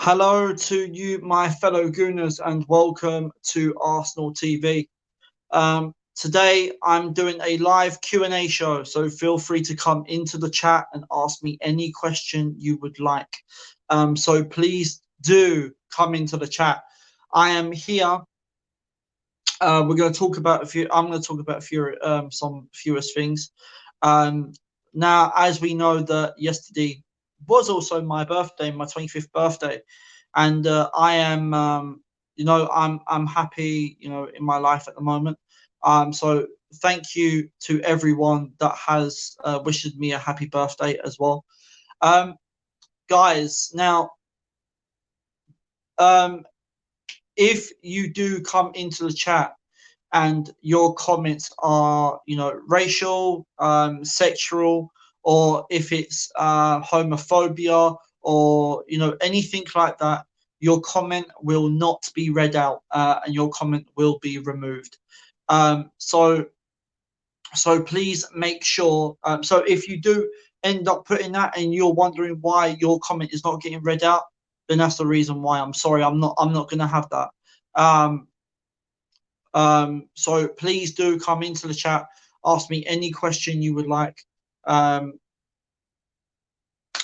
Hello to you, my fellow Gooners, and welcome to Arsenal TV. Today, I'm doing a live Q&A show, so feel free to come into the chat and ask me any question you would like. So please do come into the chat. I am here. We're going to talk about a few. I'm going to talk about a few, some fewest things. Um, Now, as we know, that yesterday was also my birthday, my 25th birthday, and I am, I'm happy, in my life at the moment. So thank you to everyone that has wished me a happy birthday as well, um, guys. Now, um, if you do come into the chat and your comments are, racial, sexual, or if it's homophobia or anything like that, your comment will not be read out, and your comment will be removed. So please make sure. So if you do end up putting that and you're wondering why your comment is not getting read out, then that's the reason why. I'm sorry. I'm not going to have that. Um, so please do come into the chat, ask me any question you would like. Um,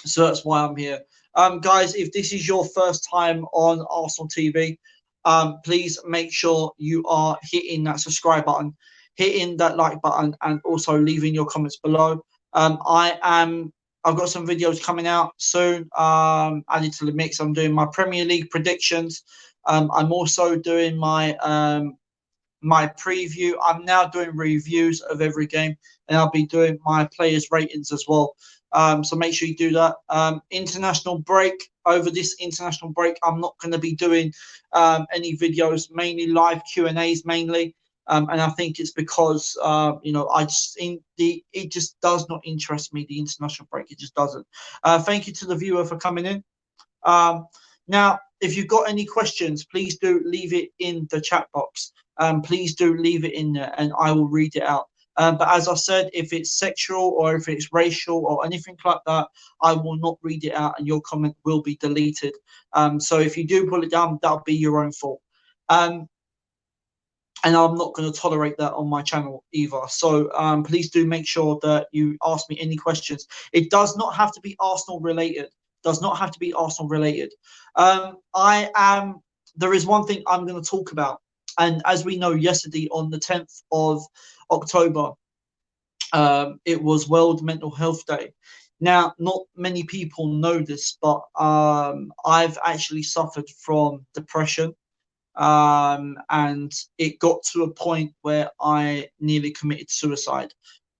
so that's why I'm here. Guys, if this is your first time on Arsenal TV, please make sure you are hitting that subscribe button, hitting that like button, and also leaving your comments below. I've got some videos coming out soon, added to the mix. I'm doing my Premier League predictions. I'm also doing my preview. I'm now doing reviews of every game, and I'll be doing my players' ratings as well. So make sure you do that. International break. Over this international break, I'm not going to be doing any videos, mainly live Q&As, mainly. And I think it's because it just does not interest me, the international break. It just doesn't. Thank you to the viewer for coming in. Now, if you've got any questions, please do leave it in the chat box. Please do leave it in there, and I will read it out. But as I said, if it's sexual or if it's racial or anything like that, I will not read it out, and your comment will be deleted. So if you do pull it down, that'll be your own fault. And I'm not going to tolerate that on my channel either. So please do make sure that you ask me any questions. It does not have to be Arsenal related. Does not have to be Arsenal related. There is one thing I'm going to talk about. And as we know, yesterday on the 10th of October, it was World Mental Health Day. Now, not many people know this, but I've actually suffered from depression. And it got to a point where I nearly committed suicide.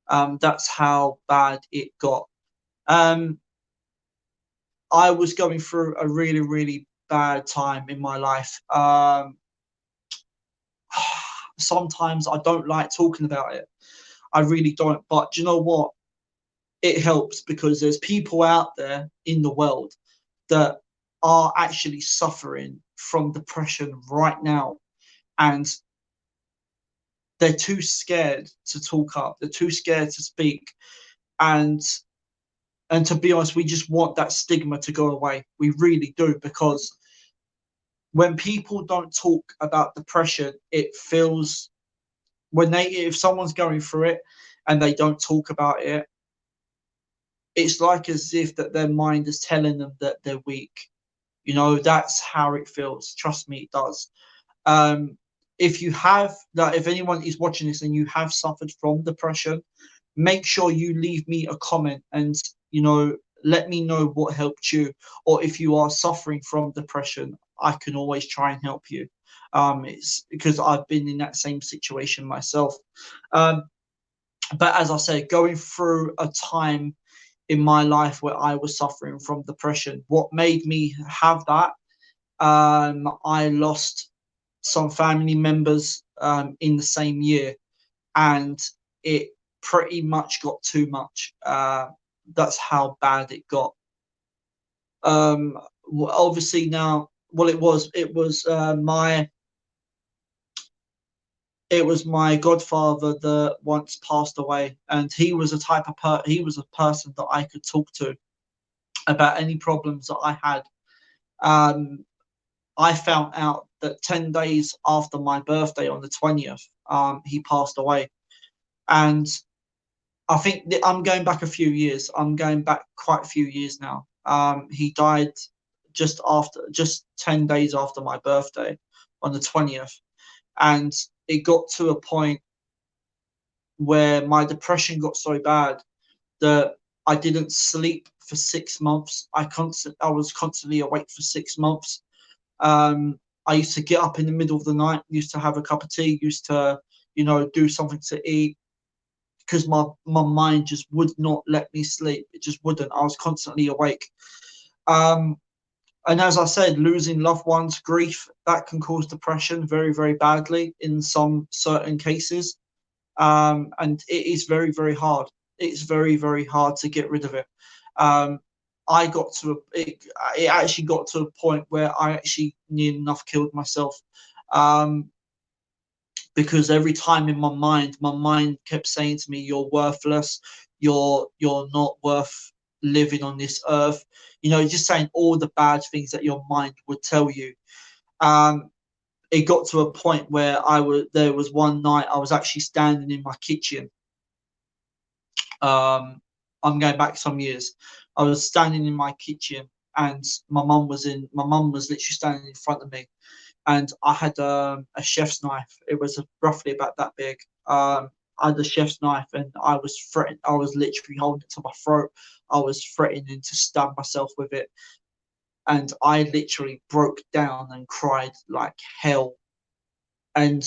That's how bad it got. I was going through a really, really bad time in my life. Sometimes I don't like talking about it. I really don't. But do you know what? It helps because there's people out there in the world that are actually suffering from depression right now. And they're too scared to talk up. They're too scared to speak. And to be honest, we just want that stigma to go away. We really do, because when people don't talk about depression, it feels if someone's going through it and they don't talk about it, it's like as if that their mind is telling them that they're weak. That's how it feels. Trust me, it does. If anyone is watching this and you have suffered from depression, make sure you leave me a comment and let me know what helped you. Or if you are suffering from depression, I can always try and help you. It's because I've been in that same situation myself. But as I said, going through a time in my life where I was suffering from depression, what made me have that, I lost some family members in the same year, and it pretty much got too much. That's how bad it got. Obviously now, well, it was my godfather that once passed away, and he was a person that I could talk to about any problems that I had. Um, I found out that 10 days after my birthday on the 20th, he passed away. And I think I'm going back a few years. I'm going back quite a few years now. He died just 10 days after my birthday on the 20th. And it got to a point where my depression got so bad that I didn't sleep for 6 months. I was constantly awake for 6 months. I used to get up in the middle of the night, used to have a cup of tea, used to, do something to eat because my mind just would not let me sleep. It just wouldn't. I was constantly awake. Um, and as I said, losing loved ones, grief, that can cause depression very, very badly in some certain cases. And it is very, very hard. It's very, very hard to get rid of it. Um, it actually got to a point where I actually near enough killed myself. Um, because every time in my mind kept saying to me, "You're worthless. You're not worth living on this earth." Just saying all the bad things that your mind would tell you. Um, it got to a point where there was one night I was actually standing in my kitchen. I'm going back some years. I was standing in my kitchen and my mum was literally standing in front of me, and I had a chef's knife. It was roughly about that big. I had a chef's knife and I was threatening. I was literally holding it to my throat. I was threatening to stab myself with it, and I literally broke down and cried like hell. And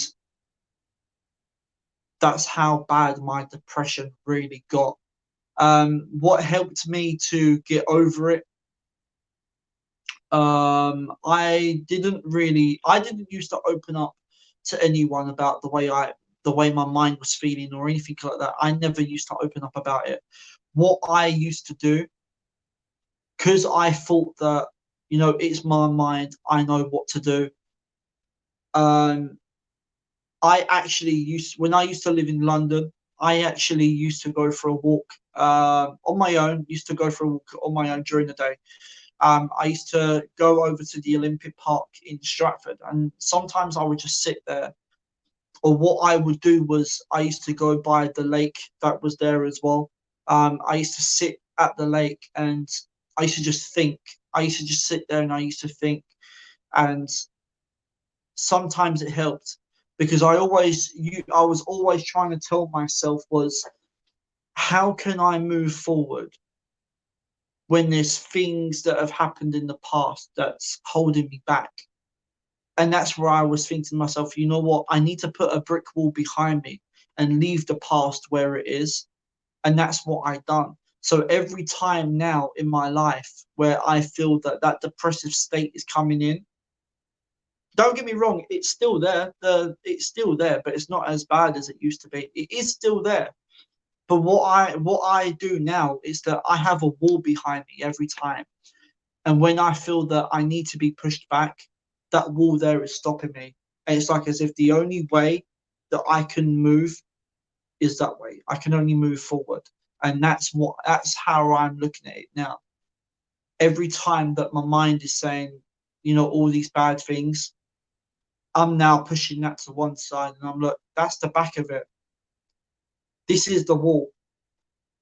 that's how bad my depression really got. What helped me to get over it? I didn't used to open up to anyone about the way my mind was feeling or anything like that. I never used to open up about it. What I used to do, because I thought that, it's my mind, I know what to do. Um, when I used to live in London, I actually used to go for a walk on my own, used to go for a walk on my own during the day. I used to go over to the Olympic Park in Stratford, and sometimes I would just sit there. Or what I would do was I used to go by the lake that was there as well. I used to sit at the lake and I used to just think. I used to just sit there and I used to think. And sometimes it helped because I was always trying to tell myself was, how can I move forward when there's things that have happened in the past that's holding me back? And that's where I was thinking to myself, you know what? I need to put a brick wall behind me and leave the past where it is. And that's what I done. So every time now in my life where I feel that that depressive state is coming in, don't get me wrong, it's still there. It's still there, but it's not as bad as it used to be. It is still there. But what I do now is that I have a wall behind me every time. And when I feel that I need to be pushed back, that wall there is stopping me. And it's like as if the only way that I can move is that way. I can only move forward. And that's how I'm looking at it now. Every time that my mind is saying, all these bad things, I'm now pushing that to one side and I'm like, that's the back of it. This is the wall.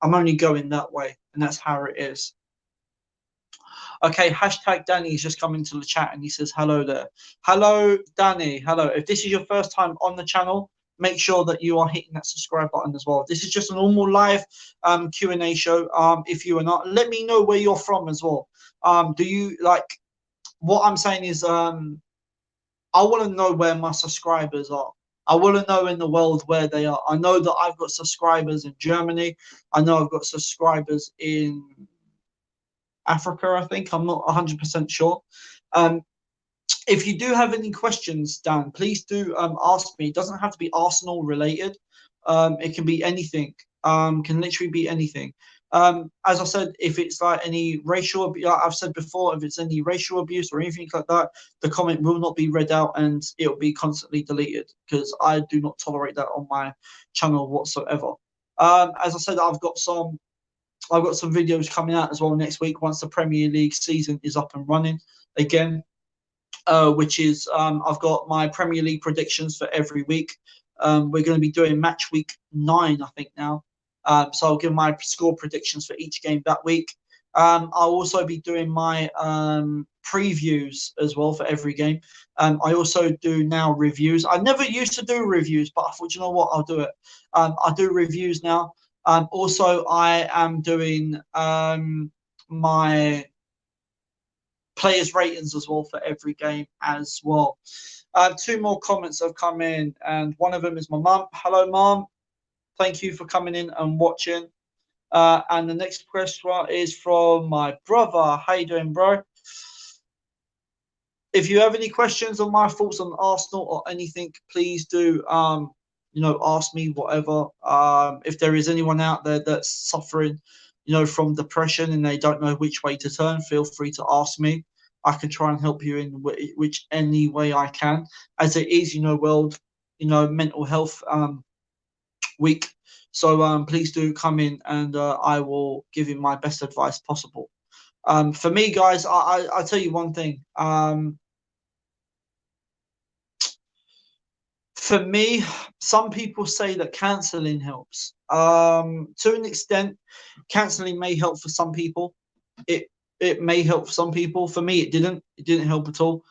I'm only going that way. And that's how it is. Okay, hashtag Danny's just come into the chat and he says hello there. Hello, Danny. Hello. If this is your first time on the channel, make sure that you are hitting that subscribe button as well. This is just a normal live Q&A show. If you are not, let me know where you're from as well. Do you like what I'm saying is I want to know where my subscribers are. I want to know in the world where they are. I know that I've got subscribers in Germany. I know I've got subscribers in Africa, I think. I'm not 100% sure. If you do have any questions, Dan, please do ask me. It doesn't have to be Arsenal related. It can be anything. Can literally be anything. As I said, if it's like any racial, like I've said before, if it's any racial abuse or anything like that, the comment will not be read out and it will be constantly deleted because I do not tolerate that on my channel whatsoever. As I said, I've got some I've got some videos coming out as well next week once the Premier League season is up and running again. Which is I've got my Premier League predictions for every week. We're going to be doing match week 9, I think now. So I'll give my score predictions for each game that week. I'll also be doing my previews as well for every game. I also do now reviews. I never used to do reviews, but I thought, you know what, I'll do it. I do reviews now. Also, I am doing my players' ratings as well for every game as well. 2 more comments have come in, and one of them is my mum. Hello, mum. Thank you for coming in and watching. And the next question is from my brother. How you doing, bro? If you have any questions on my thoughts on Arsenal or anything, please do ask me whatever. If there is anyone out there that's suffering, from depression and they don't know which way to turn, feel free to ask me. I can try and help you in which any way I can, as it is, World, Mental Health Week. So please do come in, and I will give you my best advice possible. For me, guys, I'll tell you one thing. For me, some people say that cancelling helps. To an extent, cancelling may help for some people. It may help for some people. For me, it didn't. It didn't help at all.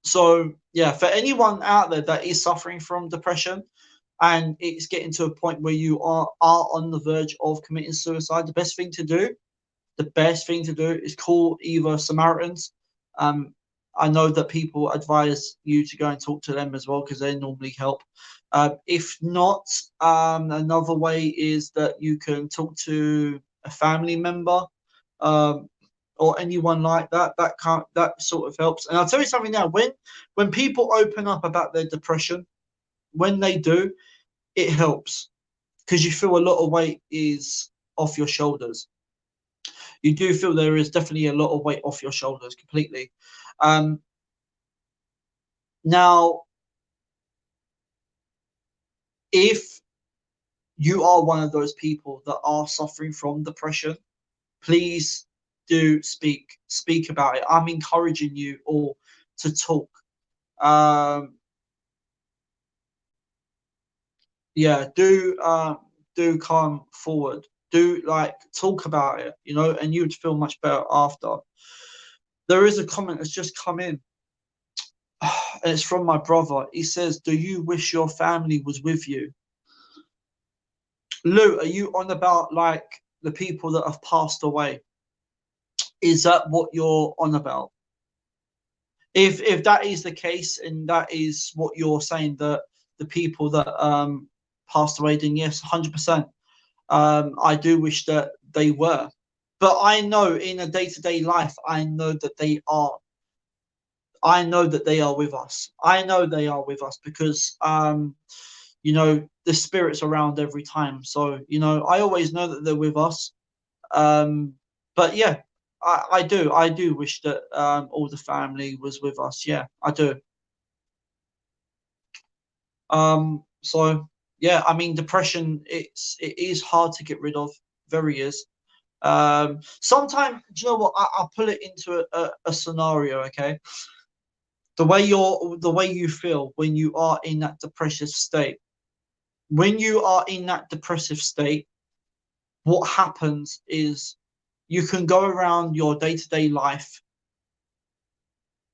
So yeah, for anyone out there that is suffering from depression and it's getting to a point where you are on the verge of committing suicide, the best thing to do is call either Samaritans. I know that people advise you to go and talk to them as well because they normally help. If not, another way is that you can talk to a family member or anyone like that. That sort of helps. And I'll tell you something now. When people open up about their depression, when they do, it helps because you feel a lot of weight is off your shoulders. You do feel there is definitely a lot of weight off your shoulders completely. Now, if you are one of those people that are suffering from depression, please do speak about it. I'm encouraging you all to talk. Do come forward. Do talk about it, and you would feel much better after. There is a comment that's just come in. And it's from my brother. He says, "Do you wish your family was with you?" Lou, are you on about the people that have passed away? Is that what you're on about? If that is the case and that is what you're saying, that the people that passed away, then yes, 100%. I do wish that they were. But I know in a day-to-day life, I know that they are. I know that they are with us. I know they are with us because, the spirit's around every time. So, I always know that they're with us. But yeah, I do wish that all the family was with us. Yeah, I do. So yeah, I mean, depression, it is hard to get rid of. Very is. Sometimes, do you know what? I'll put it into a scenario. Okay, the way you feel when you are in that depressive state. When you are in that depressive state, what happens is you can go around your day-to-day life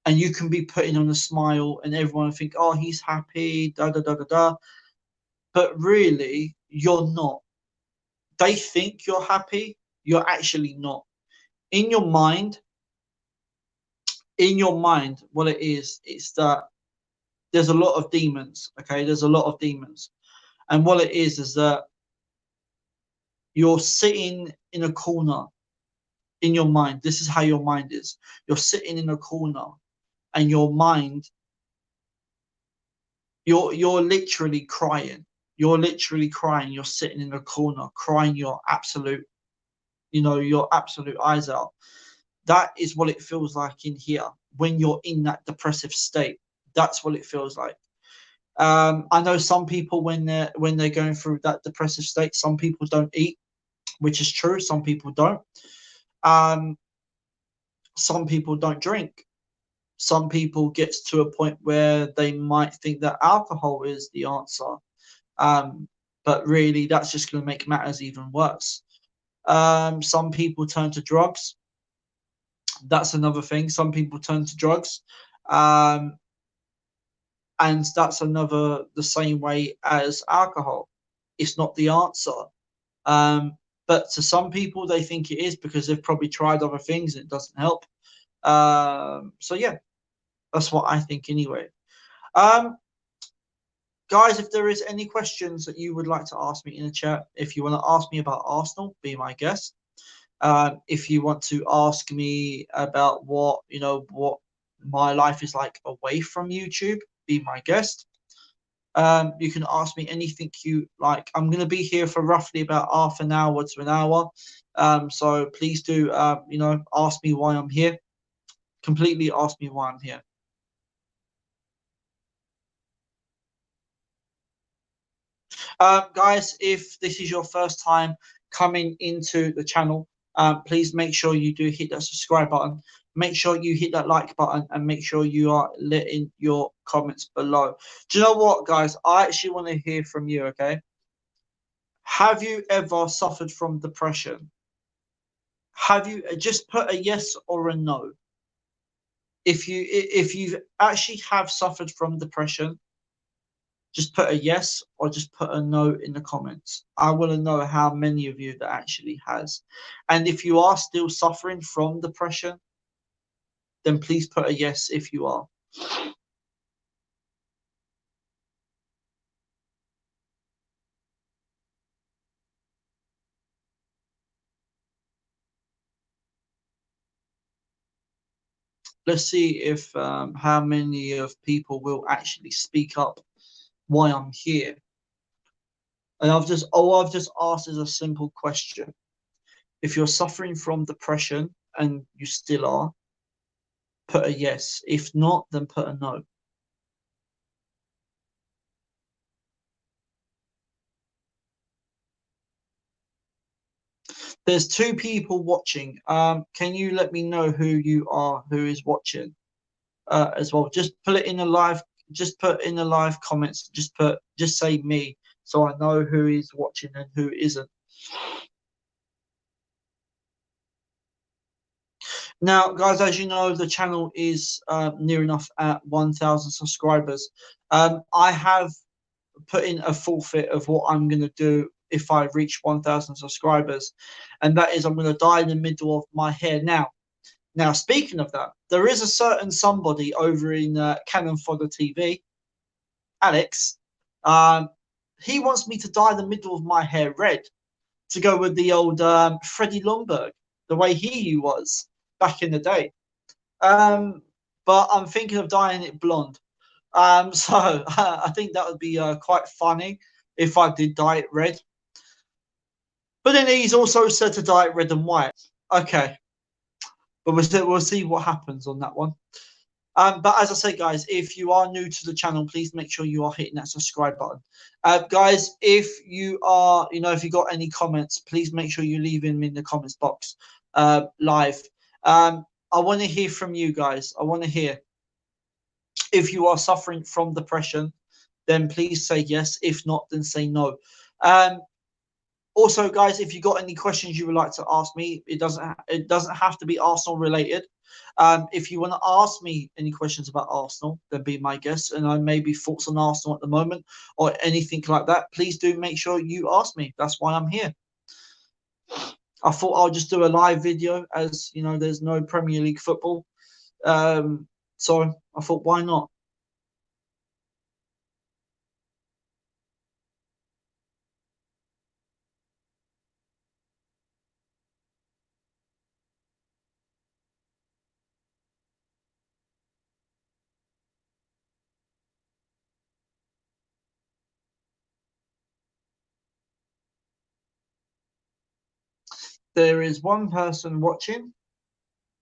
and you can be putting on a smile and everyone will think, oh, he's happy, da da da da da. But really, you're not. They think you're happy, you're actually not. In your mind, what it is that there's a lot of demons, okay? There's a lot of demons. And what it is that you're sitting in a corner in your mind. This is how your mind is. You're sitting in a corner and your mind, you're literally crying. You're literally crying. You're sitting in a corner crying your absolute eyes out. That is what it feels like in here when you're in that depressive state. That's what it feels like. I know some people when they're going through that depressive state, some people don't eat, which is true. Some people don't. Um, some people don't drink. Some people gets to a point where they might think that alcohol is the answer, um, but really that's just going to make matters even worse. Some people turn to drugs. That's another thing. Some people turn to drugs, um, and that's another the same way as alcohol. It's not the answer. Um, but to some people, they think it is because they've probably tried other things and it doesn't help. So yeah, that's what I think anyway. Um, Guys, if there is any questions that you would like to ask me in the chat, if you want to ask me about Arsenal, be my guest. If you want to ask me about what my life is like away from YouTube, be my guest. You can ask me anything you like. I'm going to be here for roughly about half an hour to an hour. So please do, ask me why I'm here. Completely ask me why I'm here. Guys, if this is your first time coming into the channel, please make sure you do hit that subscribe button. Make sure you hit that like button and make sure you are letting your comments below. Do you know what, guys? I actually want to hear from you, okay? Have you ever suffered from depression? Have you just put a yes or a no? If you actually have suffered from depression, just put a yes or just put a no in the comments. I want to know how many of you that actually has. And if you are still suffering from depression, then please put a yes if you are. Let's see if how many of people will actually speak up why I'm here. And I've just asked is a simple question. If you're suffering from depression and you still are, put a yes. If not, then put a no. There's two people watching. Can you let me know who you are, who is watching as well? Just put it in the live. Just put in the live comments. Just say me, so I know who is watching and who isn't. Now, guys, as you know, the channel is near enough at 1,000 subscribers. I have put in a forfeit of what I'm going to do if I reach 1,000 subscribers, and that is I'm going to dye in the middle of my hair now. Now, speaking of that, there is a certain somebody over in Cannon Fodder TV, Alex. Um, he wants me to dye the middle of my hair red to go with the old Freddie Lundberg, the way he was back in the day. Um, but I'm thinking of dyeing it blonde. So I think that would be quite funny if I did dye it red. But then he's also said to dye it red and white. Okay, but we'll see what happens on that one. But as I say, guys, if you are new to the channel, please make sure you are hitting that subscribe button. Guys, if you are, if you got any comments, please make sure you leave them in the comments box live. I want to hear from you guys. I want to hear if you are suffering from depression, then please say yes. If not, then say no. Um, Also, guys, if you got any questions you would like to ask me, it doesn't have to be Arsenal related. If you want to ask me any questions about Arsenal, then be my guest, and I may be thoughts on Arsenal at the moment or anything like that. Please do make sure you ask me. That's why I'm here. I thought I'll just do a live video as there's no Premier League football. So I thought, why not? There is one person watching.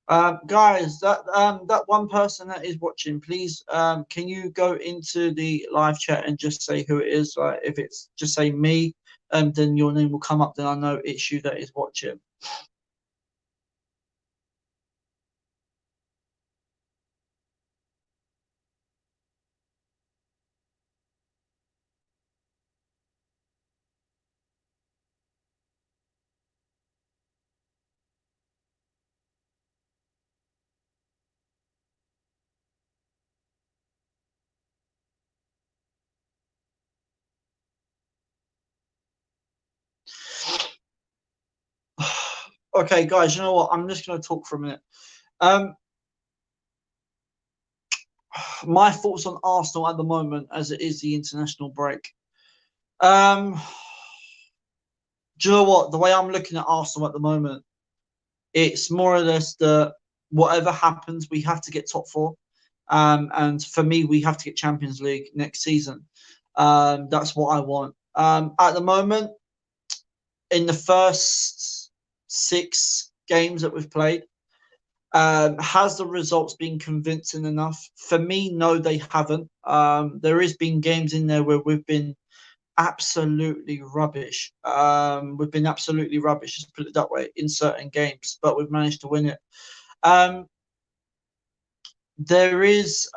Guys, that one person that is watching, please, can you go into the live chat and just say who it is? If it's just say me, then your name will come up. Then I know it's you that is watching. Okay, guys, you know what? I'm just going to talk for a minute. Um, my thoughts on Arsenal at the moment, as it is the international break. Um, do you know what? The way I'm looking at Arsenal at the moment, it's more or less that whatever happens, we have to get top four. And for me, we have to get Champions League next season. That's what I want. At the moment, in the first 6 games that we've played, has the results been convincing enough? For me, no, they haven't. There has been games in there where we've been absolutely rubbish. We've been absolutely rubbish, just put it that way, in certain games, but we've managed to win it. Um, there is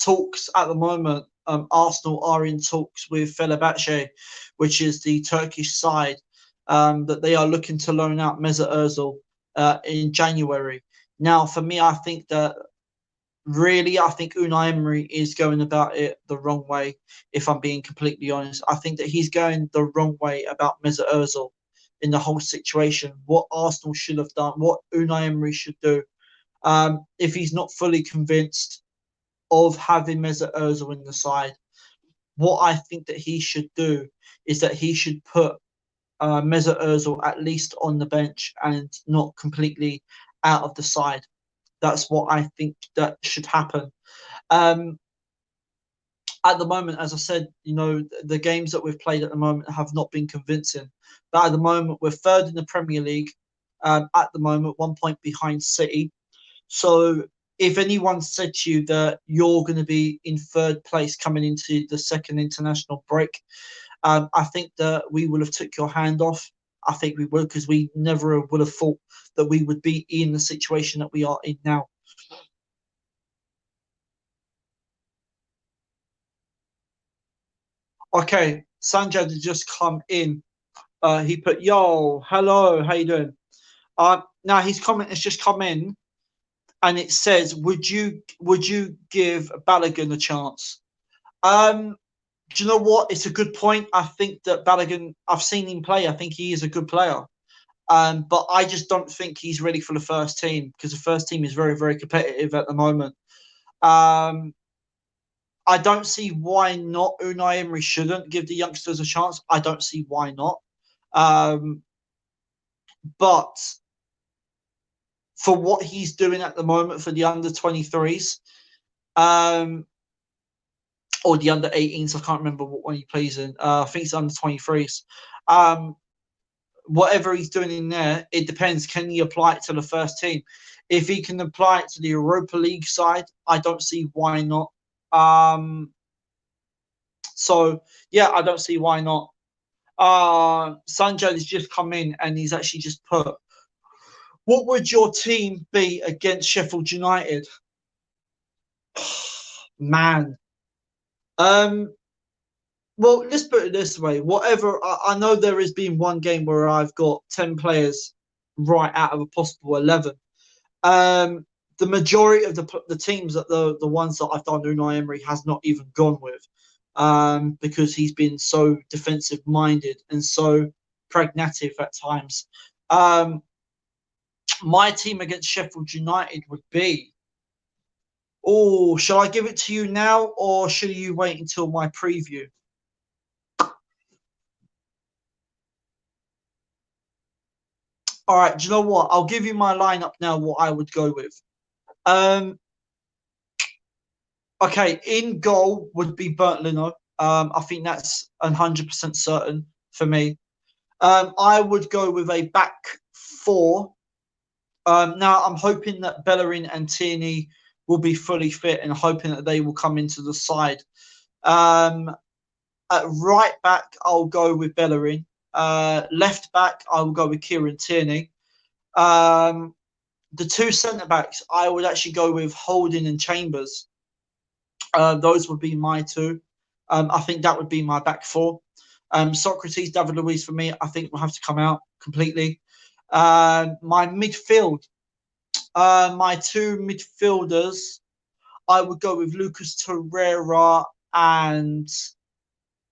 talks at the moment. Arsenal are in talks with Fenerbahce, which is the Turkish side, that they are looking to loan out Mesut Ozil in January. Now, for me, I think that really, I think Unai Emery is going about it the wrong way. If I'm being completely honest, I think that he's going the wrong way about Mesut Ozil in the whole situation. What Arsenal should have done, what Unai Emery should do, if he's not fully convinced of having Mesut Ozil in the side, what I think that he should do is that he should put Mesut Ozil at least on the bench and not completely out of the side. That's what I think that should happen. Um, at the moment, as I said, the games that we've played at the moment have not been convincing. But at the moment, we're third in the Premier League. At the moment, 1 point behind City. So if anyone said to you that you're going to be in third place coming into the second international break, I think that we would have took your hand off. I think we would, because we never would have thought that we would be in the situation that we are in now. Okay, Sanjay has just come in. He put, "Yo, hello, how you doing?" Now his comment has just come in, and it says, "Would you give Balogun a chance?" Um, do you know what? It's a good point. I think that Balogun, I've seen him play. I think he is a good player. But I just don't think he's ready for the first team, because the first team is very, very competitive at the moment. Um, I don't see why not. Unai Emery shouldn't give the youngsters a chance. I don't see why not. Um, but for what he's doing at the moment for the under 23s, um, or the under 18s, I can't remember what one he plays in. I think it's under 23s. Um, whatever he's doing in there, it depends. Can he apply it to the first team? If he can apply it to the Europa League side, I don't see why not. So yeah, I don't see why not. Sanjay has just come in and he's actually just put, "What would your team be against Sheffield United?" Man. Um, well, let's put it this way. Whatever, I know there has been one game where I've got 10 players right out of a possible 11. Um, the majority of the teams that the ones that I've done Unai Emery has not even gone with, because he's been so defensive minded and so pragmatic at times. Um, my team against Sheffield United would be. Oh, shall I give it to you now, or should you wait until my preview? All right. Do you know what? I'll give you my lineup now. What I would go with. Um, okay. In goal would be Bernd Leno. I think that's 100% certain for me. I would go with a back four. Now, I'm hoping that Bellerin and Tierney will be fully fit and hoping that they will come into the side. At right back, I'll go with Bellerin. Left back, I will go with Kieran Tierney. The two centre backs, I would actually go with Holding and Chambers. Those would be my two. I think that would be my back four. Socrates, David Luiz for me, I think will have to come out completely. My midfield, my two midfielders, I would go with Lucas Torreira and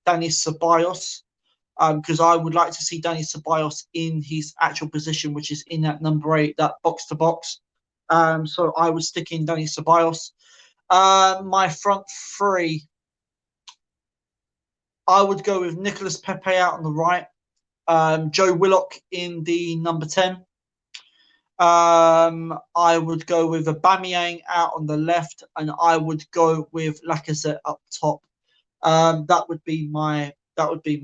Dani Ceballos, because I would like to see Dani Ceballos in his actual position, which is in that number 8, that box to box. So I would stick in Dani Ceballos. My front three, I would go with Nicolas Pepe out on the right, Joe Willock in the number 10. I would go with Aubameyang out on the left, and I would go with Lacazette up top. That would be mine. Would be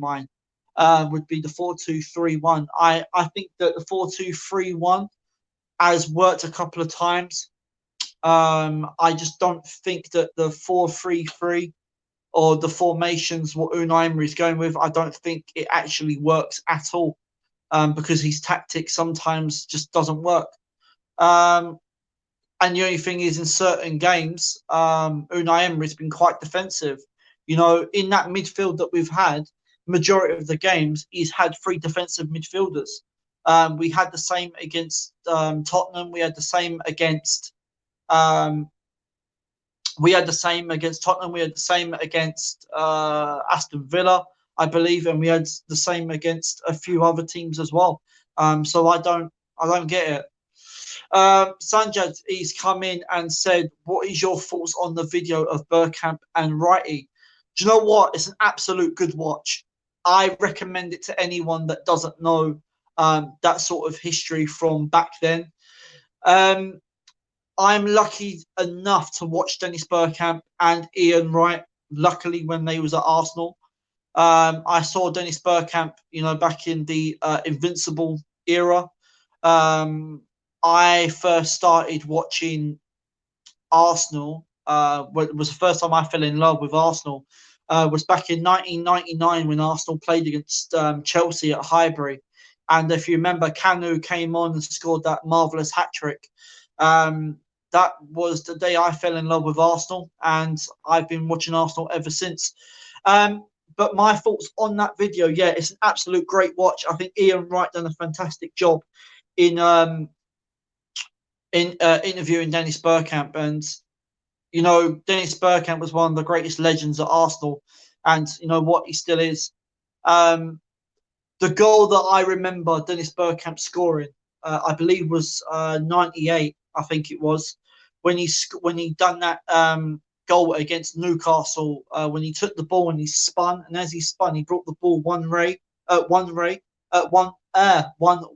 the 4-2-3-1. I think that the 4-2-3-1 has worked a couple of times. I just don't think that the 4-3-3 or the formations what Unai Emery is going with, I don't think it actually works at all, because his tactics sometimes just doesn't work. And the only thing is, in certain games, Unai Emery's been quite defensive. You know, in that midfield that we've had, majority of the games, he's had 3 defensive midfielders. We had the same against Tottenham. We had the same against Tottenham. We had the same against Aston Villa, I believe, and we had the same against a few other teams as well. So I don't get it. Sanjad, he's come in and said, "What is your thoughts on the video of Bergkamp and Wrighty?" Do you know what? It's an absolute good watch. I recommend it to anyone that doesn't know that sort of history from back then. I'm lucky enough to watch Dennis Bergkamp and Ian Wright, luckily, when they was at Arsenal. I saw Dennis Bergkamp, back in the Invincible era. I first started watching Arsenal. It was the first time I fell in love with Arsenal. Was back in 1999 when Arsenal played against Chelsea at Highbury. And if you remember, Kanu came on and scored that marvellous hat-trick. That was the day I fell in love with Arsenal, and I've been watching Arsenal ever since. But my thoughts on that video, yeah, it's an absolute great watch. I think Ian Wright done a fantastic job in interviewing Dennis Bergkamp. And, Dennis Bergkamp was one of the greatest legends at Arsenal, and what he still is. The goal that I remember Dennis Bergkamp scoring, I believe, was 98. I think it was when he done that goal against Newcastle, when he took the ball and he spun, and as he spun, he brought the ball one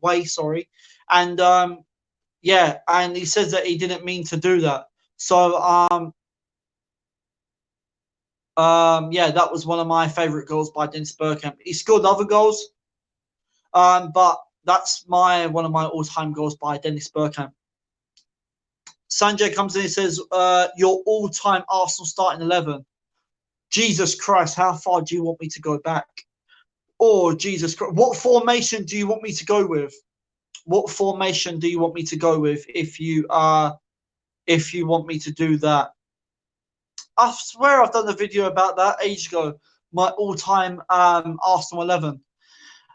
way, sorry, and and he says that he didn't mean to do that. So that was one of my favourite goals by Dennis Bergkamp. He scored other goals, but that's one of my all-time goals by Dennis Bergkamp. Sanjay comes in and says, your all-time Arsenal starting 11. Jesus Christ, how far do you want me to go back? Oh, Jesus Christ. What formation do you want me to go with? What formation do you want me to go with if you want me to do that? I swear I've done a video about that ages ago. My all-time Arsenal 11.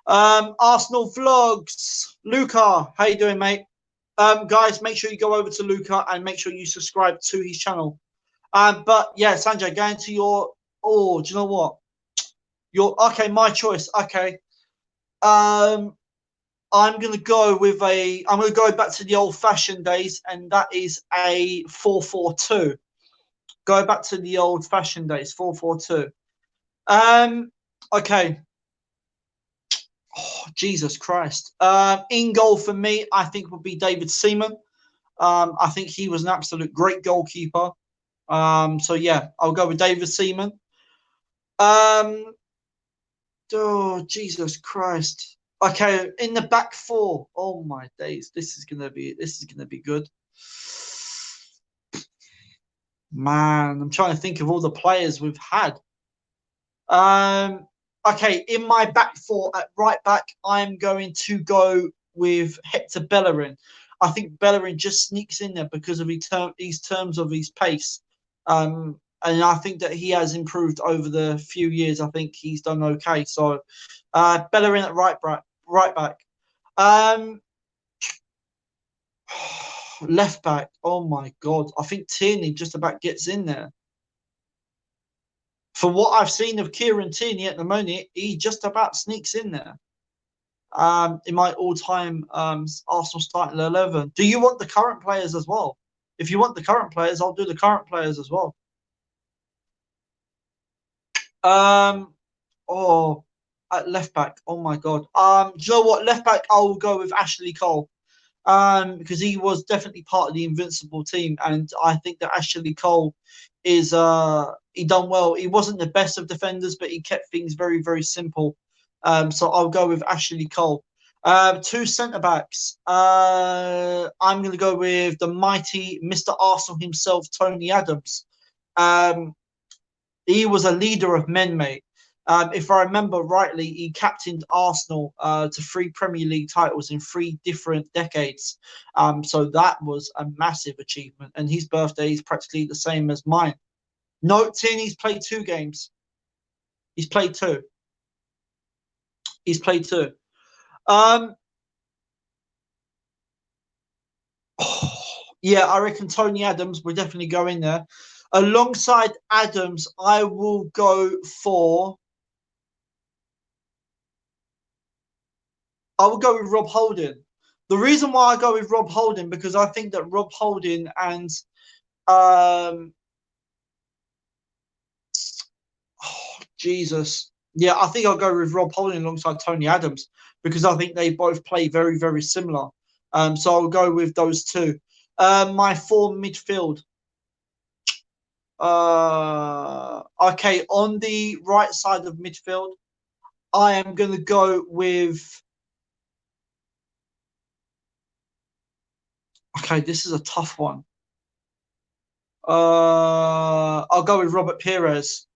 Arsenal vlogs. Luca, how you doing, mate? Guys, make sure you go over to Luca and make sure you subscribe to his channel. But yeah, Sanjay, going to your. Oh, do you know what? Okay. My choice. Okay. I'm gonna go back to the old-fashioned days, and that is a 4-4-2. Go back to the old-fashioned days, 4-4-2. Okay. Oh, Jesus Christ. In goal for me, I think would be David Seaman. I think he was an absolute great goalkeeper. So yeah, I'll go with David Seaman. Oh, Jesus Christ. Okay, in the back four. Oh my days, this is gonna be good. Man, I'm trying to think of all the players we've had. Um, okay, in my back four at right back, I'm going to go with Hector Bellerin. I think Bellerin just sneaks in there because of his terms of his pace. And I think that he has improved over the few years. I think he's done okay. So, Bellerin at right back. Right back. Um, left back. Oh my God! I think Tierney just about gets in there. For what I've seen of Kieran Tierney at the moment, he just about sneaks in there. In my all-time Arsenal starting 11. Do you want the current players as well? If you want the current players, I'll do the current players as well. Um, oh, at left back. Oh my God. Do you know what? Left back, I'll go with Ashley Cole. Because he was definitely part of the Invincible team, and I think that Ashley Cole is he done well. He wasn't the best of defenders, but he kept things very, very simple. So I'll go with Ashley Cole. Two centre backs. I'm going to go with the mighty Mr. Arsenal himself, Tony Adams. Um, he was a leader of men, mate. If I remember rightly, he captained Arsenal to three Premier League titles in three different decades. So that was a massive achievement. And his birthday is practically the same as mine. No, Tierney's played two games. He's played two. He's played two. Um, yeah, I reckon Tony Adams will definitely go in there. Alongside Adams, I will go for. I will go with Rob Holding. The reason why I go with Rob Holding because I think that Rob Holding and um, Jesus, yeah, I think I'll go with Rob Holding alongside Tony Adams because I think they both play very, very similar. So I'll go with those two. My four midfield. Okay, on the right side of midfield, I am going to go with. Okay, this is a tough one. I'll go with Robert Pires.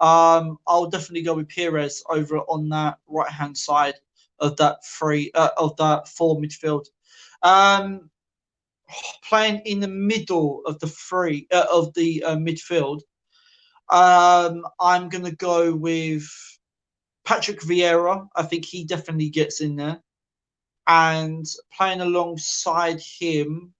I'll definitely go with Pires over on that right hand side of that four midfield. Um, Playing in the middle of the midfield. I'm gonna go with Patrick Vieira. I think he definitely gets in there. And playing alongside him,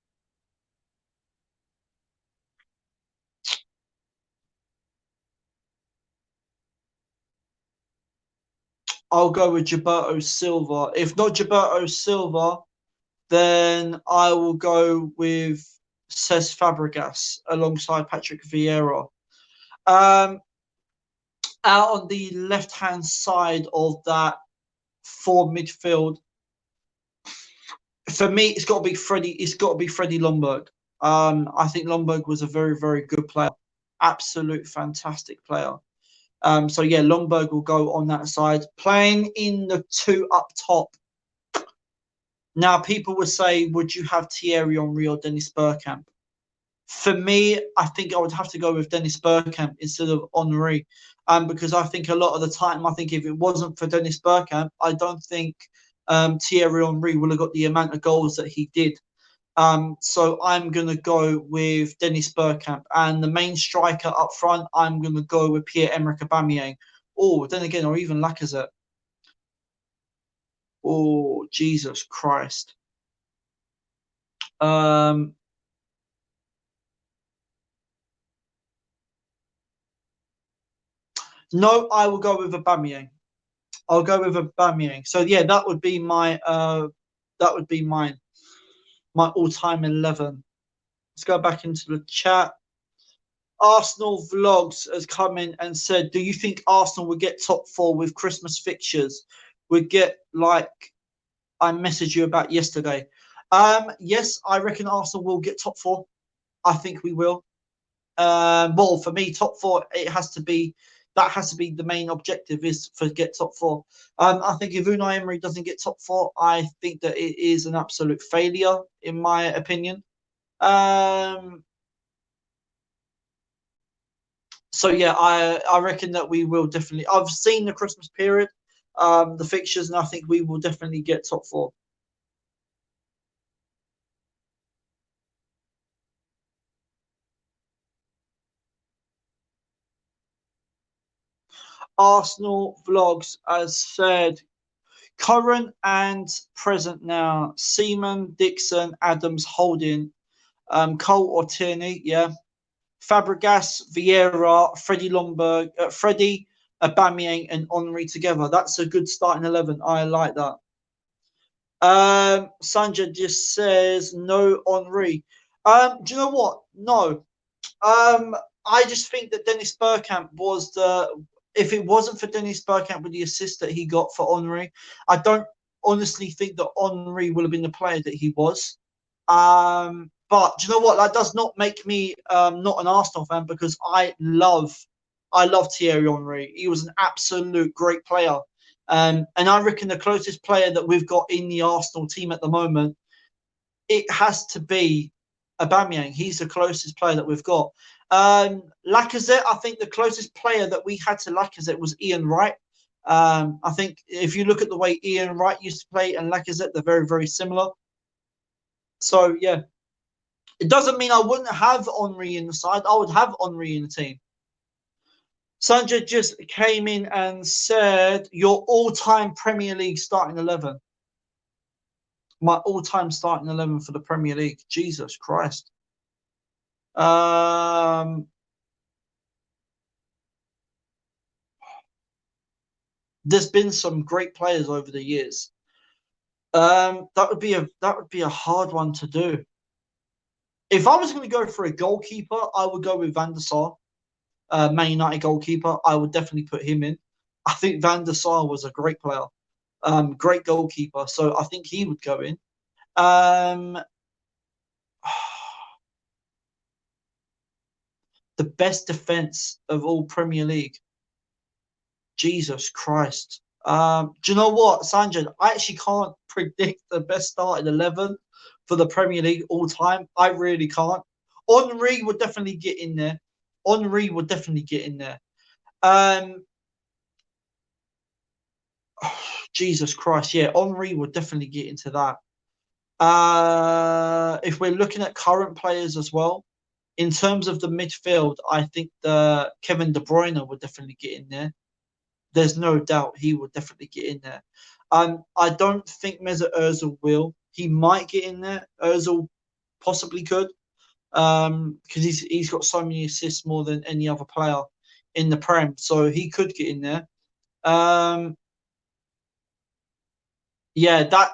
I'll go with Gilberto Silva. If not Gilberto Silva, then I will go with Cesc Fabregas alongside Patrick Vieira. Um, Out on the left hand side of that four midfield, for me, it's got to be Freddie. It's got to be Freddie Ljungberg. I think Ljungberg was a very, very good player, absolute fantastic player. So yeah, Ljungberg will go on that side, playing in the two up top. Now, people would say, would you have Thierry Henry or Dennis Bergkamp? For me, I think I would have to go with Dennis Bergkamp instead of Henry, because I think a lot of the time, I think if it wasn't for Dennis Bergkamp, I don't think Thierry Henry would have got the amount of goals that he did. So I'm going to go with Dennis Bergkamp. And the main striker up front, I'm going to go with Pierre-Emerick Aubameyang. Oh, then again, or even Lacazette. Oh, Jesus Christ. Um, no, I will go with Aubameyang. I'll go with Aubameyang. So yeah, that would be my all-time 11. Let's go back into the chat. Arsenal Vlogs has come in and said, do you think Arsenal would get top four with Christmas fixtures? Would get like I messaged you about yesterday. Yes, I reckon Arsenal will get top four. I think we will. Well, for me, top four, it has to be That has to be the main objective, is for get top four. I think if Unai Emery doesn't get top four, I think that it is an absolute failure, in my opinion. So yeah, I reckon that we will definitely. I've seen the Christmas period, the fixtures, and I think we will definitely get top four. Arsenal vlogs, as said, current and present now. Seaman, Dixon, Adams, Holding, Cole or Tierney, yeah. Fabregas, Vieira, Freddie Lomberg, Freddie, Aubameyang, and Henry together. That's a good starting 11. I like that. Sanja just says no Henry. Do you know what? No. I just think that Dennis Bergkamp was the. If it wasn't for Dennis Bergkamp with the assist that he got for Henry, I don't honestly think that Henry would have been the player that he was. But do you know what? That does not make me not an Arsenal fan, because I love Thierry Henry. He was an absolute great player. And I reckon the closest player that we've got in the Arsenal team at the moment, it has to be Aubameyang. He's the closest player that we've got. Lacazette, I think the closest player that we had to Lacazette was Ian Wright. I think if you look at the way Ian Wright used to play and Lacazette, they're very, very similar. So, yeah. It doesn't mean I wouldn't have Henry in the side. I would have Henry in the team. Sanja just came in and said, your all-time Premier League starting 11. My all-time starting 11 for the Premier League. Jesus Christ. There's been some great players over the years. That would be a hard one to do. If I was going to go for a goalkeeper, I would go with Van der Sar, Man United goalkeeper. I would definitely put him in. I think Van der Sar was a great player, great goalkeeper. So I think he would go in. The best defense of all Premier League. Jesus Christ. Do you know what, Sanjay? I actually can't predict the best starting 11 for the Premier League all time. I really can't. Henry would definitely get in there. Henry would definitely get in there. Jesus Christ. Yeah, Henry would definitely get into that. If we're looking at current players as well, in terms of the midfield, I think the Kevin De Bruyne would definitely get in there. There's no doubt he will definitely get in there. I don't think Mesut Ozil will. He might get in there. Ozil possibly could, because he's got so many assists more than any other player in the Prem, so he could get in there. Yeah, that.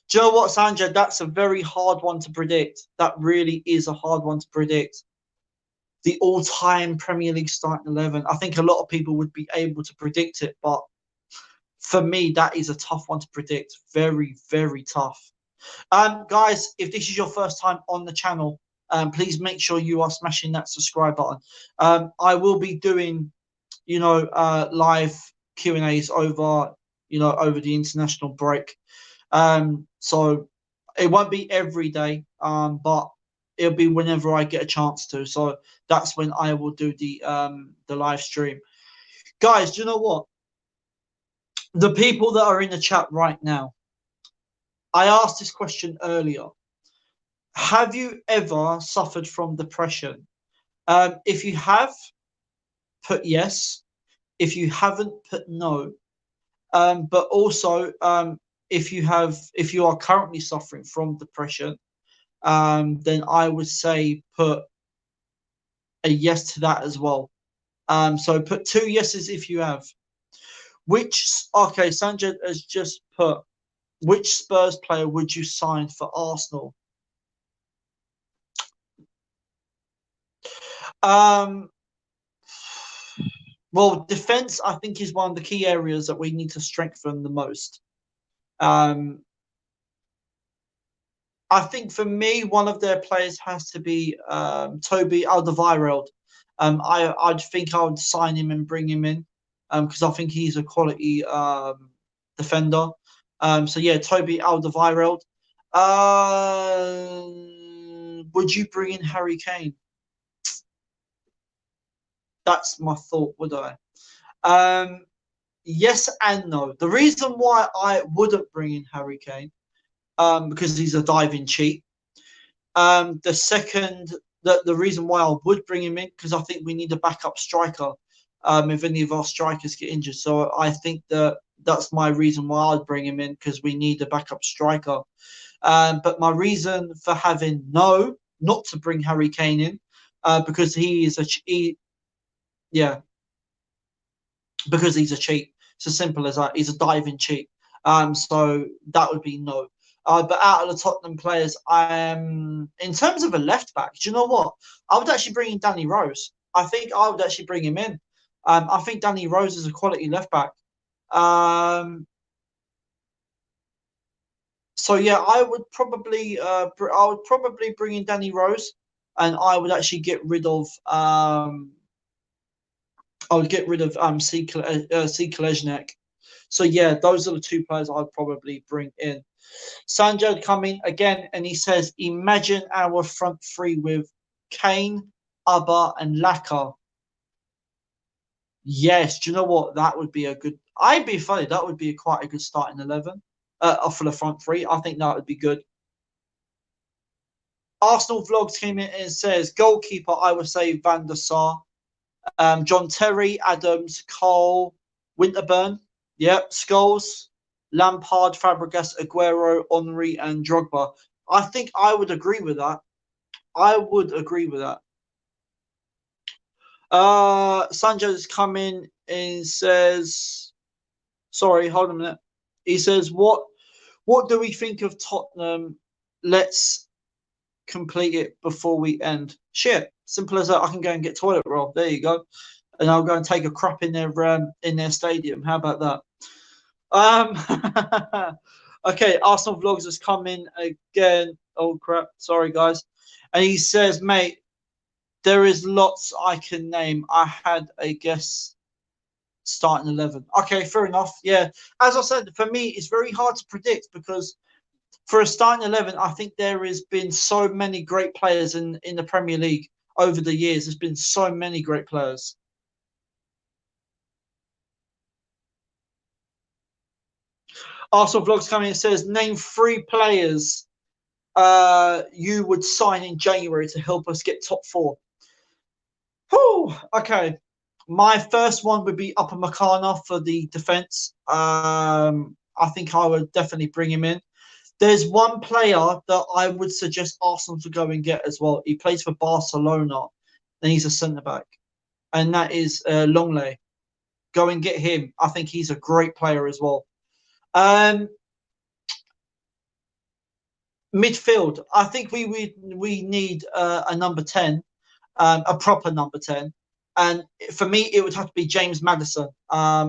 Do you know what, Sanja? That's a very hard one to predict. That really is a hard one to predict. The all-time Premier League starting 11. I think a lot of people would be able to predict it, but for me, that is a tough one to predict. Very, very tough. Guys, if this is your first time on the channel, please make sure you are smashing that subscribe button. I will be doing, live Q&As over, over the international break. So it won't be every day, but it'll be whenever I get a chance to. So that's when I will do the live stream. Guys, do you know what? The people that are in the chat right now, I asked this question earlier. Have you ever suffered from depression? If you have, put yes. If you haven't, put no. But also, if you are currently suffering from depression, then I would say put a yes to that as well. So put 2 yeses if you have. Sanjay has just put, which Spurs player would you sign for Arsenal? Well, defense, I think, is one of the key areas that we need to strengthen the most. I think for me, one of their players has to be Toby Alderweireld. I think I would sign him and bring him in. because I think he's a quality defender. So yeah, Toby Alderweireld. Would you bring in Harry Kane? That's my thought. Would I? Yes and no. The reason why I wouldn't bring in Harry Kane, because he's a diving cheat. The second, the reason why I would bring him in, because I think we need a backup striker. If any of our strikers get injured, so I think that's my reason why I'd bring him in, because we need a backup striker. But my reason for having not to bring Harry Kane in, because he is yeah, because he's a cheat. It's as simple as that. He's a diving cheat. So that would be no. But out of the Tottenham players, in terms of a left back, do you know what? I would actually bring in Danny Rose. I think I would actually bring him in. I think Danny Rose is a quality left back. So yeah, I would probably bring in Danny Rose, and I would actually get rid of I would get rid of C. Kolesnik. So yeah, those are the two players I'd probably bring in. Sanjay coming again, and he says, "Imagine our front three with Kane, Abba, and Laka." Yes, do you know what? That would be a good. I'd be funny. That would be quite a good starting 11 for the front three. I think that would be good. Arsenal Vlogs came in and says, goalkeeper, I would say Van der Sar. John Terry, Adams, Cole, Winterburn. Yep, Scholes, Lampard, Fabregas, Aguero, Henry, and Drogba. I think I would agree with that. I would agree with that. Sanjay's come in and says, sorry, hold on a minute. He says, what do we think of Tottenham? Let's complete it before we end. Shit, simple as that. I can go and get toilet roll. There you go, and I'll go and take a crap in their stadium. How about that? Okay, Arsenal Vlogs has come in again. Oh crap, sorry guys. And he says, mate, there is lots I can name. I had a guess starting 11. Okay, fair enough. Yeah, as I said, for me, it's very hard to predict because for a starting 11, I think there has been so many great players in the Premier League over the years. There's been so many great players. Arsenal Vlogs coming and says, name 3 players you would sign in January to help us get top 4. Whew, okay. My first one would be Upamecano for the defence. I think I would definitely bring him in. There's one player that I would suggest Arsenal to go and get as well. He plays for Barcelona, and he's a centre back, and that is Longley. Go and get him. I think he's a great player as well. Midfield. I think we need a number 10, a proper number 10. And for me, it would have to be James Maddison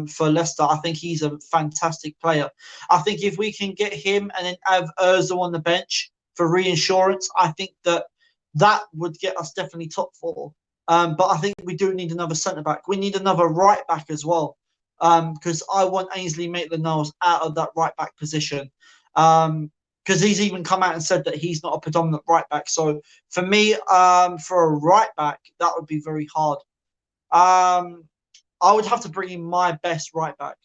for Leicester. I think he's a fantastic player. I think if we can get him and then have Ozil on the bench for reinsurance, I think that would get us definitely top 4. But I think we do need another centre back. We need another right back as well, because I want Ainsley Maitland-Niles out of that right back position. Because he's even come out and said that he's not a predominant right back. So for me, for a right back, that would be very hard. I would have to bring in my best right back,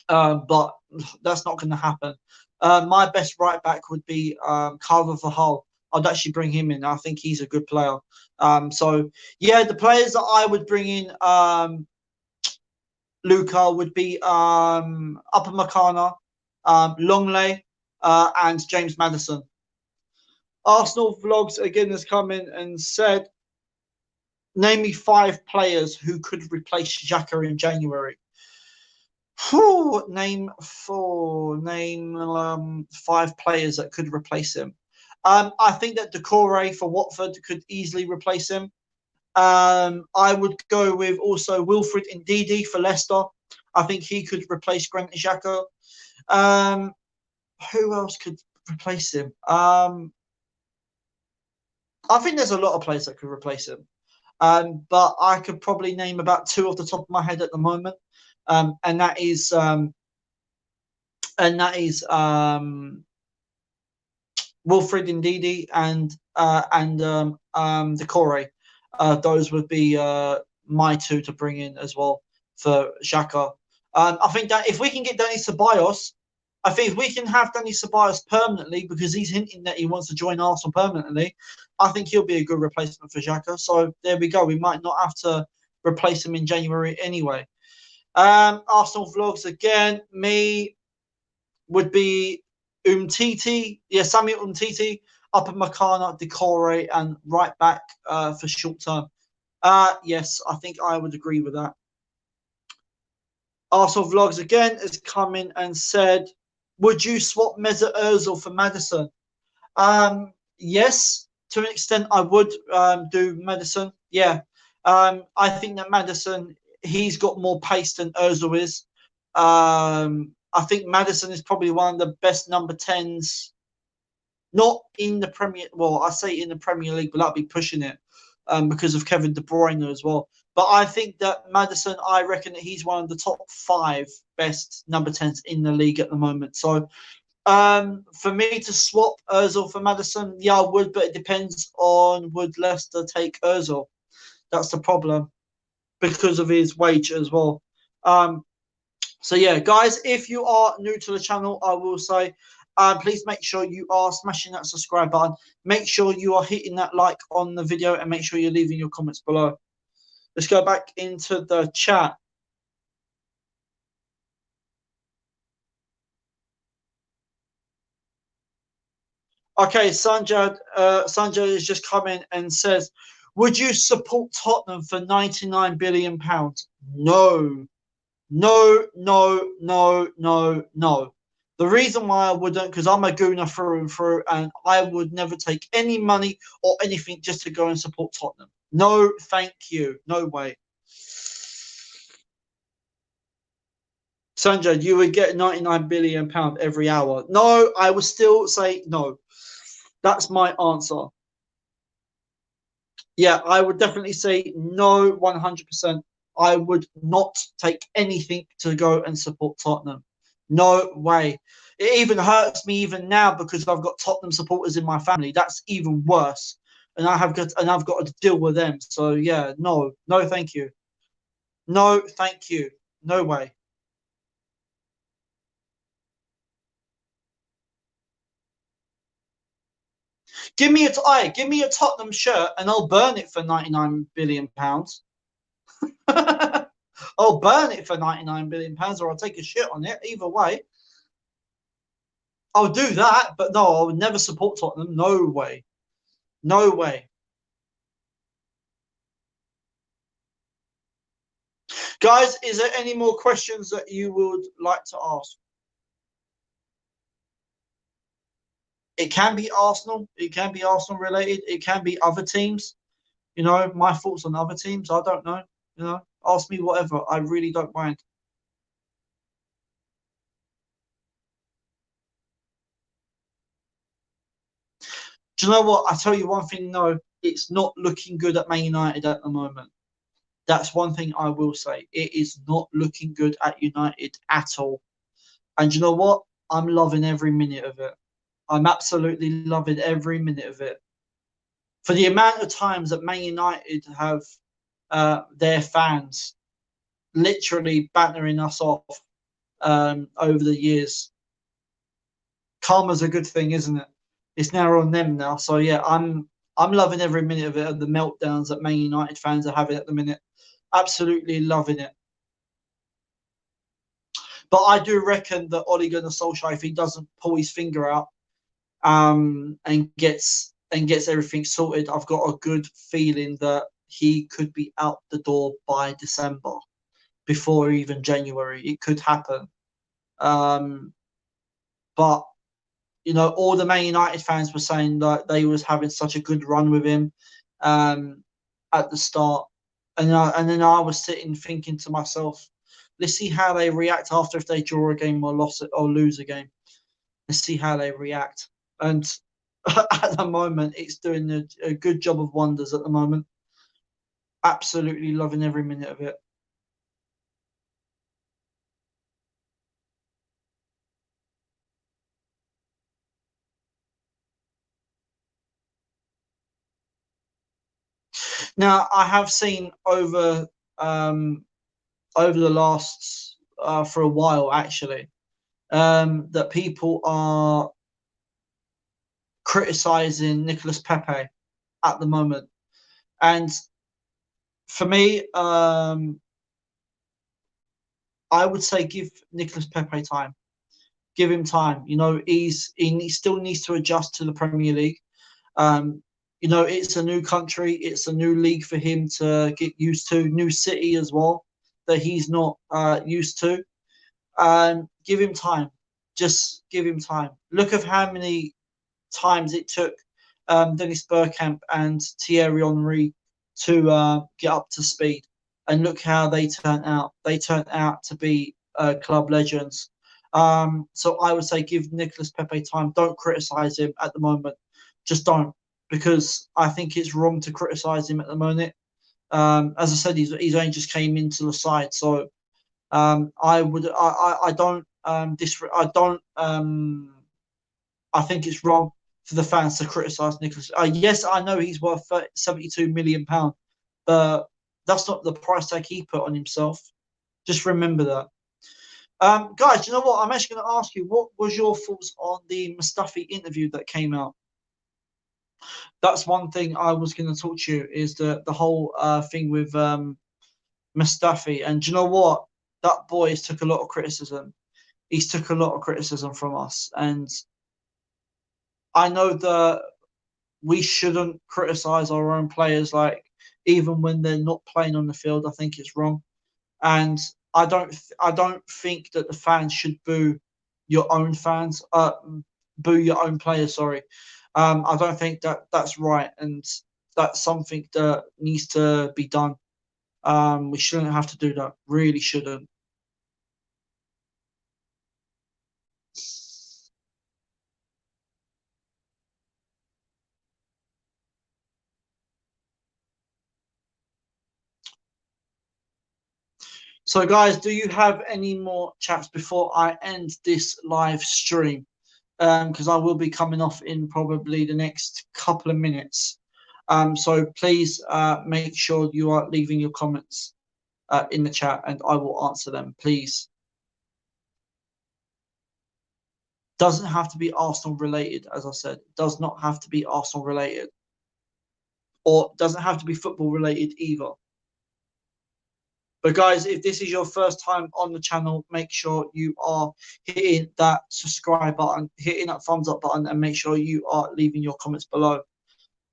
but that's not going to happen. My best right back would be Carver Verhaal. I'd actually bring him in. I think he's a good player. So yeah, the players that I would bring in, Luca, would be Upamecano, Longley, and James Maddison. Arsenal Vlogs again has come in and said, name me 5 players who could replace Xhaka in January. Name 5 players that could replace him. I think that Doucouré for Watford could easily replace him. I would go with also Wilfred Ndidi for Leicester. I think he could replace Granit Xhaka. Who else could replace him? I think there's a lot of players that could replace him. But I could probably name about two off the top of my head at the moment, and that is Wilfred Ndidi and Decore. Those would be my two to bring in as well for Xhaka. I think that if we can get Dani Ceballos, I think if we can have Dani Ceballos permanently, because he's hinting that he wants to join Arsenal permanently, I think he'll be a good replacement for Xhaka. So there we go. We might not have to replace him in January anyway. Arsenal vlogs again. Me would be Umtiti. Yeah, Samuel Umtiti, Upper Makana, Decore, and right back for short term. Yes, I think I would agree with that. Arsenal vlogs again has come in and said, would you swap Mesut Ozil for Maddison? Yes, to an extent I would do Maddison. Yeah. I think that Maddison, he's got more pace than Ozil is. I think Maddison is probably one of the best number 10s, not in the Premier. Well, I say in the Premier League, but that'll be pushing it because of Kevin De Bruyne as well. But I think that Maddison, I reckon that he's one of the top 5 best number 10s in the league at the moment. So for me to swap Ozil for Maddison, yeah, I would, but it depends on would Leicester take Ozil. That's the problem because of his wage as well. So yeah, guys, if you are new to the channel, I will say, please make sure you are smashing that subscribe button. Make sure you are hitting that like on the video and make sure you're leaving your comments below. Let's go back into the chat. Okay, Sanjay has just come in and says, would you support Tottenham for £99 billion? No. No, no, no, no, no. The reason why I wouldn't, because I'm a gooner through and through, and I would never take any money or anything just to go and support Tottenham. No, thank you. No way. Sanjay, you would get £99 billion every hour. No, I would still say no. That's my answer. Yeah, I would definitely say no, 100%. I would not take anything to go and support Tottenham. No way. It even hurts me even now because I've got Tottenham supporters in my family. That's even worse, and I've got to deal with them. So yeah, no, thank you. No, thank you. No way. Give me a Tottenham shirt and I'll burn it for £99 billion. I'll burn it for £99 billion, or I'll take a shit on it. Either way, I'll do that. But no, I would never support Tottenham. No way. No way. Guys, is there any more questions that you would like to ask? It can be Arsenal. It can be Arsenal related. It can be other teams. You know, my thoughts on other teams. I don't know. You know, ask me whatever. I really don't mind. Do you know what? I tell you one thing, no, it's not looking good at Man United at the moment. That's one thing I will say. It is not looking good at United at all. And you know what? I'm loving every minute of it. I'm absolutely loving every minute of it. For the amount of times that Man United have their fans literally bantering us off over the years, karma's a good thing, isn't it? It's now on them now. So yeah, I'm loving every minute of it and the meltdowns that Man United fans are having at the minute. Absolutely loving it. But I do reckon that Ole Gunnar Solskjaer, if he doesn't pull his finger out and gets everything sorted, I've got a good feeling that he could be out the door by December, before even January. It could happen. But you know, all the Man United fans were saying that they was having such a good run with him at the start, and then I was sitting thinking to myself, let's see how they react after if they draw a game or lose a game. Let's see how they react. And at the moment, it's doing a good job of wonders at the moment. Absolutely loving every minute of it. Now, I have seen um, over the last for a while actually that people are criticizing Nicolas Pepe at the moment, and for me, I would say give Nicolas Pepe time. Give him time. You know, he still needs to adjust to the Premier League. Um, you know, it's a new country, it's a new league for him to get used to, new city as well that he's not used to. Give him time. Just give him time. Look at how many times it took Dennis Bergkamp and Thierry Henry to get up to speed. And look how they turned out. They turned out to be club legends. So I would say give Nicolas Pepe time. Don't criticise him at the moment. Just don't, because I think it's wrong to criticise him at the moment. As I said, he's only just came into the side, so I don't I don't I think it's wrong for the fans to criticise Nicholas. Yes, I know he's worth £72 million, but that's not the price tag he put on himself. Just remember that. Guys, you know what? I'm actually going to ask you, what was your thoughts on the Mustafi interview that came out? That's one thing I was going to talk to you, is the whole thing with Mustafi. And do you know what? That boy has took a lot of criticism. He's took a lot of criticism from us, and I know that we shouldn't criticize our own players, like even when they're not playing on the field. I think it's wrong, and I don't think that the fans should boo your own fans, boo your own players. Sorry, I don't think that that's right, and that's something that needs to be done. We shouldn't have to do that. Really shouldn't. So, guys, do you have any more chats before I end this live stream? Because I will be coming off in probably the next couple of minutes. So please make sure you are leaving your comments in the chat, and I will answer them. Please. Doesn't have to be Arsenal related, as I said. Does not have to be Arsenal related, or doesn't have to be football related either. But guys, if this is your first time on the channel, make sure you are hitting that subscribe button, hitting that thumbs up button, and make sure you are leaving your comments below.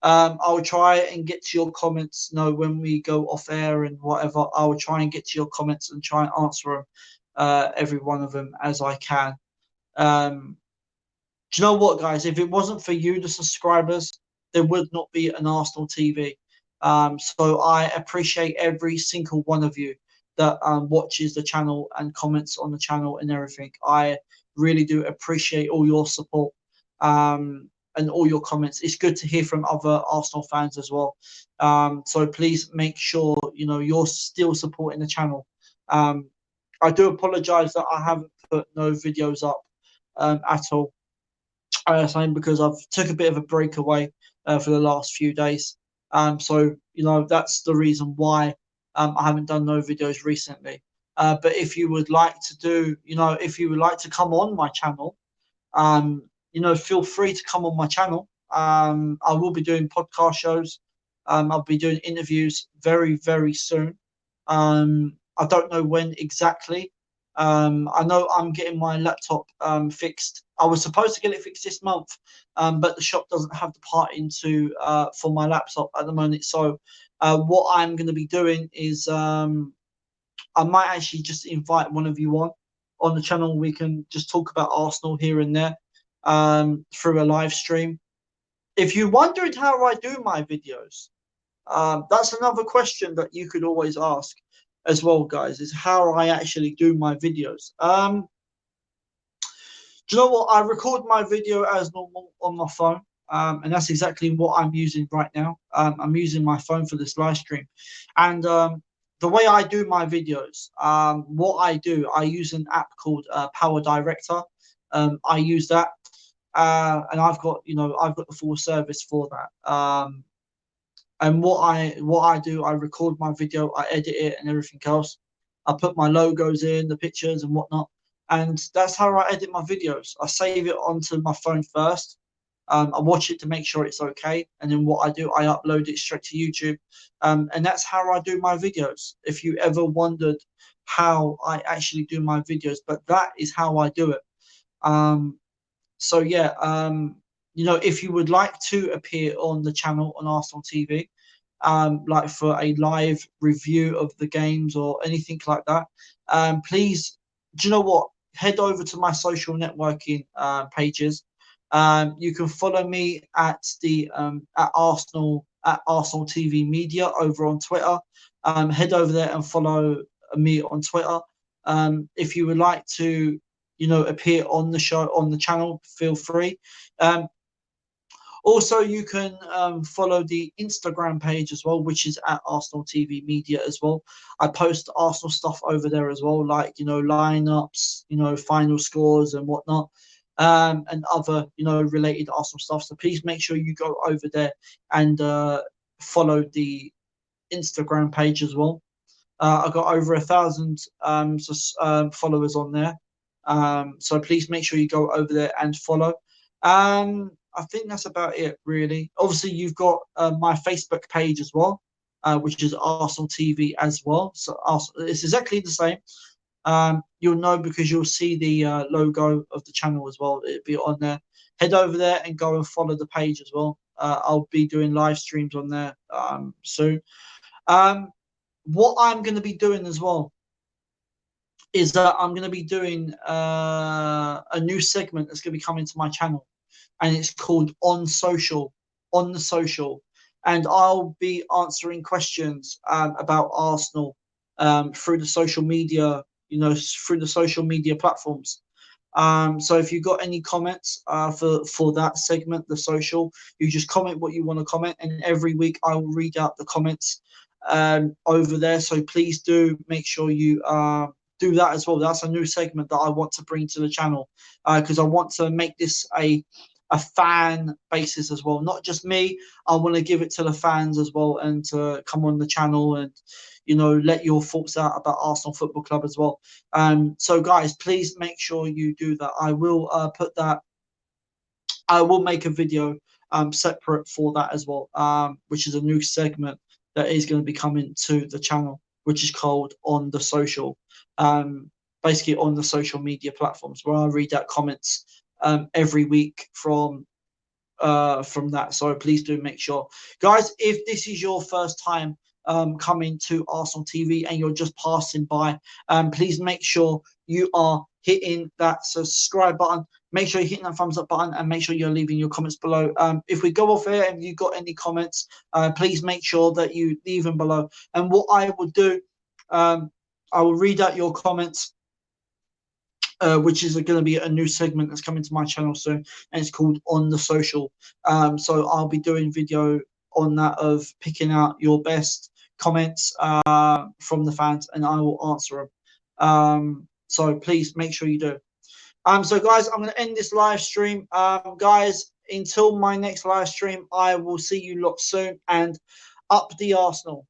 I will try and get to your comments. When we go off air and whatever, I will try and get to your comments and try and answer them, every one of them as I can. Do you know what, guys? If it wasn't for you, the subscribers, there would not be an Arsenal TV. So I appreciate every single one of you that watches the channel and comments on the channel and everything. I really do appreciate all your support and all your comments. It's good to hear from other Arsenal fans as well. So please make sure you're still supporting the channel. I do apologise that I haven't put no videos up at all. Same because I've took a bit of a break away for the last few days. So that's the reason why I haven't done no videos recently. But if you would like to do, if you would like to come on my channel, feel free to come on my channel. I will be doing podcast shows. I'll be doing interviews very, very soon. I don't know when exactly. I know I'm getting my laptop fixed. I was supposed to get it fixed this month, but the shop doesn't have the part into for my laptop at the moment. So what I'm going to be doing is I might actually just invite one of you on the channel. We can just talk about Arsenal here and there through a live stream. If you wondered how I do my videos, that's another question that you could always ask as well, guys, is how I actually do my videos. Do you know what? I record my video as normal on my phone. and that's exactly what I'm using right now. I'm using my phone for this live stream, and the way I do my videos, what I do, I use an app called Power Director. I use that, and I've got I've got the full service for that. And what I do, I record my video, I edit it, and everything else. I put my logos in, the pictures and whatnot, and that's how I edit my videos. I save it onto my phone first. I watch it to make sure it's okay, and then what I do, I upload it straight to YouTube, and that's how I do my videos. If you ever wondered how I actually do my videos, but that is how I do it. Um, so yeah, if you would like to appear on the channel on Arsenal TV, like for a live review of the games or anything like that, please, do you know what? Head over to my social networking pages. You can follow me at the at Arsenal TV Media over on Twitter. Head over there and follow me on Twitter. If you would like to, appear on the show on the channel, feel free. Um, Also, you can follow the Instagram page as well, which is at Arsenal TV Media as well. I post Arsenal stuff over there as well, like lineups, final scores and whatnot, and other related Arsenal stuff. So please make sure you go over there and follow the Instagram page as well. I got over 1,000 followers on there. So please make sure you go over there and follow. I think that's about it, really. Obviously, you've got my Facebook page as well, which is Arsenal TV as well. So it's exactly the same. You'll know because you'll see the logo of the channel as well. It'll be on there. Head over there and go and follow the page as well. I'll be doing live streams on there soon. What I'm going to be doing as well is that I'm going to be doing a new segment that's going to be coming to my channel, and it's called On Social, On the Social, and I'll be answering questions about Arsenal through the social media, through the social media platforms. So if you've got any comments for that segment, the social, you just comment what you want to comment, and every week I will read out the comments over there. So please do make sure you do that as well. That's a new segment that I want to bring to the channel because I want to make this a fan basis as well, not just me. I want to give it to the fans as well, and to come on the channel and let your thoughts out about Arsenal Football Club as well. So guys, please make sure you do that. I will put that. I will make a video separate for that as well, which is a new segment that is going to be coming to the channel, which is called On the Social. Basically on the social media platforms, where I read out comments every week from that. So please do make sure, guys, if this is your first time coming to Arsenal TV and you're just passing by, please make sure you are hitting that subscribe button. Make sure you're hitting that thumbs up button, and make sure you're leaving your comments below. If we go off here and you've got any comments, please make sure that you leave them below. And what I will do, I will read out your comments, which is going to be a new segment that's coming to my channel soon, and it's called On the Social. So I'll be doing video on that of picking out your best comments from the fans, and I will answer them. So please make sure you do. So guys, I'm going to end this live stream. Guys, until my next live stream, I will see you lot soon, and up the Arsenal.